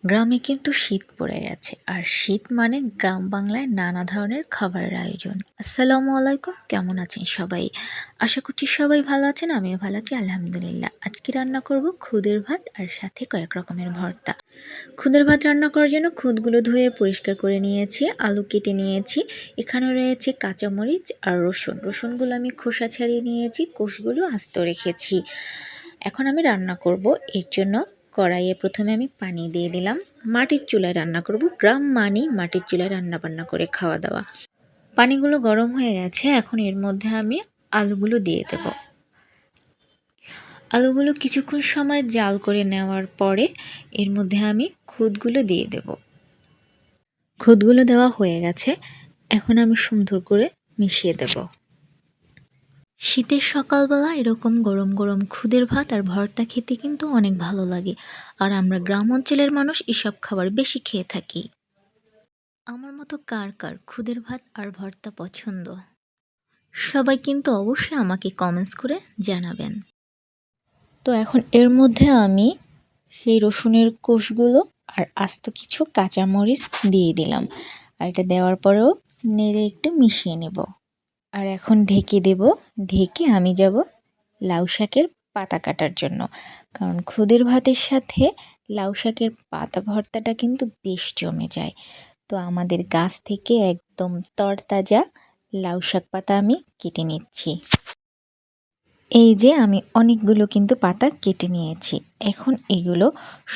গ্রামে কিন্তু শীত পড়ে গেছে আর শীত মানে গ্রাম বাংলায় নানা ধরনের খাবারের আয়োজন। আসসালামু আলাইকুম, কেমন আছেন সবাই? আশা করছি সবাই ভালো আছেন, আমিও ভালো আছি আলহামদুলিল্লাহ। আজকে রান্না করব খুদের ভাত আর সাথে কয়েক রকমের ভর্তা। খুদের ভাত রান্না করার জন্য খুদগুলো ধুয়ে পরিষ্কার করে নিয়েছি, আলু কেটে নিয়েছি, এখানে রয়েছে কাঁচামরিচ আর রসুনগুলো আমি খোসা ছাড়িয়ে নিয়েছি, কোষগুলো আস্ত রেখেছি। এখন আমি রান্না করব, এর জন্য কড়াইয়ে প্রথমে আমি পানি দিয়ে দিলাম। মাটির চুলায় রান্না করব, গ্রাম মানেই মাটির চুলায় রান্না বান্না করে খাওয়া দাওয়া। পানিগুলো গরম হয়ে গেছে, এখন এর মধ্যে আমি আলুগুলো দিয়ে দেব। আলুগুলো কিছুক্ষণ সময় জাল করে নেওয়ার পরে এর মধ্যে আমি খুদগুলো দিয়ে দেব। খুদগুলো দেওয়া হয়ে গেছে, এখন আমি সুন্দর করে মিশিয়ে দেব। শীতের সকালবেলা এরকম গরম গরম খুদের ভাত আর ভর্তা খেতে কিন্তু অনেক ভালো লাগে, আর আমরা গ্রাম অঞ্চলের মানুষ এসব খাবার বেশি খেয়ে থাকি। আমার মতো কার কার খুদের ভাত আর ভর্তা পছন্দ, সবাই কিন্তু অবশ্যই আমাকে কমেন্টস করে জানাবেন। তো এখন এর মধ্যে আমি সেই রসুনের কোষগুলো আর আস্ত কিছু কাঁচামরিচ দিয়ে দিলাম, আর এটা দেওয়ার পরেও নেড়ে একটু মিশিয়ে নেব। আর এখন ঢেকে দেব, ঢেকে আমি যাব লাউ শাকের পাতা কাটার জন্য, কারণ খুদের ভাতের সাথে লাউ শাকের পাতা ভর্তাটা কিন্তু বেশ জমে যায়। তো আমাদের গাছ থেকে একদম তরতাজা লাউ শাক পাতা আমি কেটে নিচ্ছি। এই যে আমি অনেকগুলো কিন্তু পাতা কেটে নিয়েছি, এখন এগুলো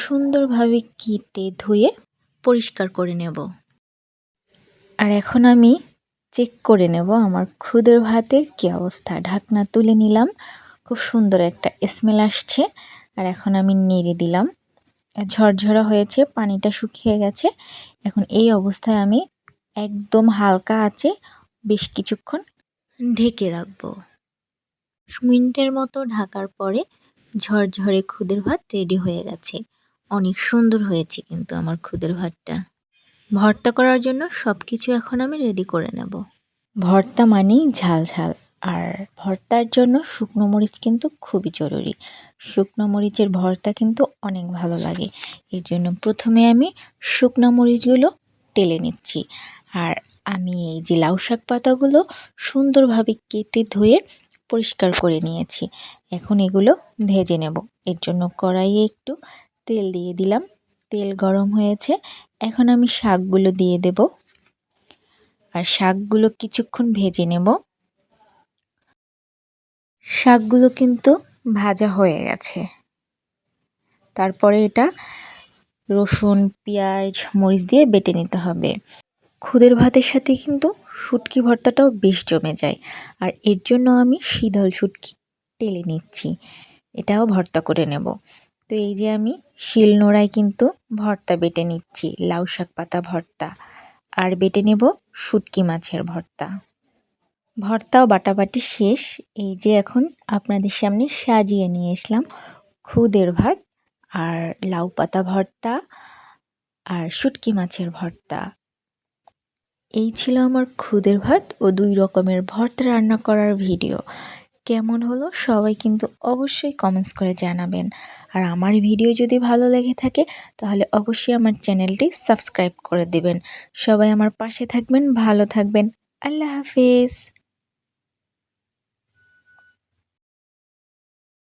সুন্দরভাবে কেটে ধুয়ে পরিষ্কার করে নেব। আর এখন আমি চেক করে নেব আমার খুদের ভাতের কী অবস্থা। ঢাকনা তুলে নিলাম, খুব সুন্দর একটা স্মেল আসছে। আর এখন আমি নেড়ে দিলাম, ঝরঝরা হয়েছে, পানিটা শুকিয়ে গেছে। এখন এই অবস্থায় আমি একদম হালকা আঁচে বেশ কিছুক্ষণ ঢেকে রাখবো। 10 মিনিটের মতো ঢাকার পরে ঝরঝরে খুদের ভাত রেডি হয়ে গেছে। অনেক সুন্দর হয়েছে কিন্তু আমার খুদের ভাতটা। ভর্তা করার জন্য সব কিছু এখন আমি রেডি করে নেব। ভর্তা মানেই ঝাল ঝাল, আর ভর্তার জন্য শুকনো মরিচ কিন্তু খুবই জরুরি। শুকনো মরিচের ভর্তা কিন্তু অনেক ভালো লাগে, এর জন্য প্রথমে আমি শুকনো মরিচগুলো টেলে নিচ্ছি। আর আমি এই যে লাউ শাক পাতাগুলো সুন্দরভাবে কেটে ধুয়ে পরিষ্কার করে নিয়েছি, এখন এগুলো ভেজে নেব। এর জন্য কড়াইয়ে একটু তেল দিয়ে দিলাম, তেল গরম হয়েছে, এখন আমি শাকগুলো দিয়ে দেব। আর শাকগুলো কিছুক্ষণ ভেজে নেব। শাকগুলো কিন্তু ভাজা হয়ে গেছে, তারপরে এটা রসুন পেঁয়াজ মরিচ দিয়ে বেটে নিতে হবে। খুদের ভাতের সাথে কিন্তু শুটকি ভর্তাটাও বেশ জমে যায়, আর এর জন্য আমি শীতল শুটকি টেলে নিচ্ছি, এটাও ভর্তা করে নেব। তো এই যে আমি শিলনোড়ায় কিন্তু ভর্তা বেটে নিচ্ছি, লাউ শাক পাতা ভর্তা, আর বেটে নেব শুটকি মাছের ভর্তা। ভর্তাও বাটাবাটি শেষ, এই যে এখন আপনাদের সামনে সাজিয়ে নিয়ে আসলাম খুদের ভাত আর লাউ পাতা ভর্তা আর শুটকি মাছের ভর্তা। এই ছিল আমার খুদের ভাত ও 2 রকমের ভর্তা রান্না করার ভিডিও। কেমন হলো সবাই কিন্তু অবশ্যই কমেন্টস করে জানাবেন। আর আমার ভিডিও যদি ভালো লেগে থাকে তাহলে অবশ্যই আমার চ্যানেলটি সাবস্ক্রাইব করে দেবেন। সবাই আমার পাশে থাকবেন, ভালো থাকবেন। আল্লাহ হাফেজ।